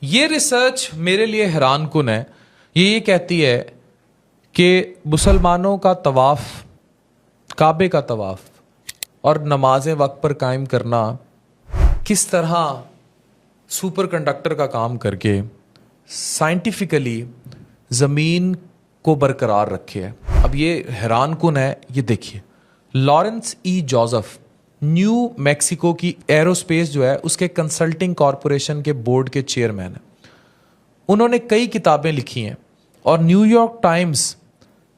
یہ ریسرچ میرے لیے حیران کن ہے. یہ کہتی ہے کہ مسلمانوں کا طواف، کعبے کا طواف اور نمازیں وقت پر قائم کرنا کس طرح سپر کنڈکٹر کا کام کر کے سائنٹیفکلی زمین کو برقرار رکھے ہے. اب یہ حیران کن ہے. یہ دیکھیے، Lawrence E Joseph New Mexico کی ایروسپیس جو ہے اس کے کنسلٹنگ کارپوریشن کے بورڈ کے چیئرمین ہیں. انہوں نے کئی کتابیں لکھی ہیں اور نیو یارک ٹائمز،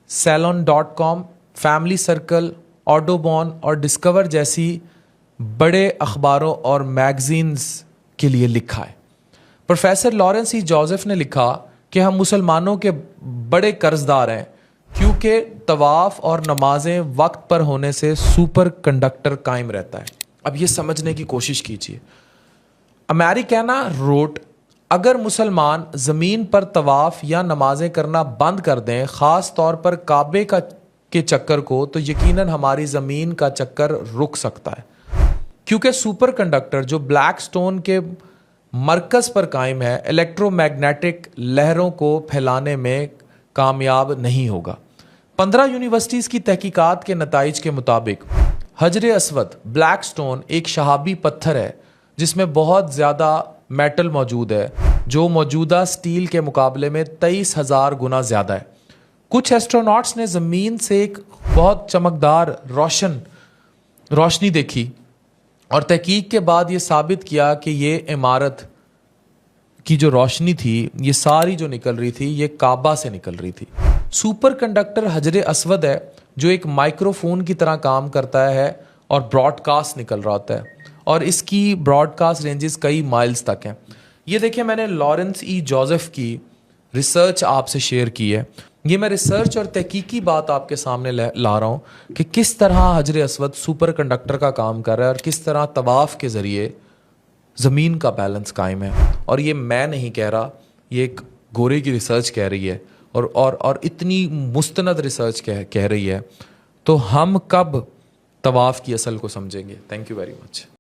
سیلون.com، فیملی سرکل، آڈوبون اور ڈسکور جیسی بڑے اخباروں اور میگزینز کے لیے لکھا ہے. پروفیسر لارنس ای جوزف نے لکھا کہ ہم مسلمانوں کے بڑے قرض دار ہیں کیونکہ طواف اور نمازیں وقت پر ہونے سے سپر کنڈکٹر قائم رہتا ہے. اب یہ سمجھنے کی کوشش کیجیے. امیریکینا روٹ، اگر مسلمان زمین پر طواف یا نمازیں کرنا بند کر دیں، خاص طور پر کعبے کے چکر کو، تو یقیناً ہماری زمین کا چکر رک سکتا ہے، کیونکہ سپر کنڈکٹر جو بلیک سٹون کے مرکز پر قائم ہے الیکٹرو میگنیٹک لہروں کو پھیلانے میں کامیاب نہیں ہوگا. 15 یونیورسٹیز کی تحقیقات کے نتائج کے مطابق حجر اسود، بلیک سٹون، ایک شہابی پتھر ہے جس میں بہت زیادہ میٹل موجود ہے جو موجودہ سٹیل کے مقابلے میں 23,000 گنا زیادہ ہے. کچھ ایسٹروناٹس نے زمین سے ایک بہت چمکدار روشنی دیکھی اور تحقیق کے بعد یہ ثابت کیا کہ یہ عمارت کی جو روشنی تھی، یہ ساری جو نکل رہی تھی، یہ کعبہ سے نکل رہی تھی. سپر کنڈکٹر حجر اسود ہے جو ایک مائکرو فون کی طرح کام کرتا ہے اور براڈ کاسٹ نکل رہا ہوتا ہے، اور اس کی براڈ کاسٹ رینجز کئی مائلز تک ہیں. یہ دیکھیں، میں نے لارنس ای جوزف کی ریسرچ آپ سے شیئر کی ہے. یہ میں ریسرچ اور تحقیقی بات آپ کے سامنے لا رہا ہوں کہ کس طرح حجر اسود سپر کنڈکٹر کا کام کر رہا ہے اور کس طرح طواف کے ذریعے زمین کا بیلنس قائم ہے. اور یہ میں نہیں کہہ رہا، یہ ایک گورے کی ریسرچ کہہ رہی ہے اور اتنی مستند ریسرچ کہہ رہی ہے. تو ہم کب طواف کی اصل کو سمجھیں گے؟ Thank you very much.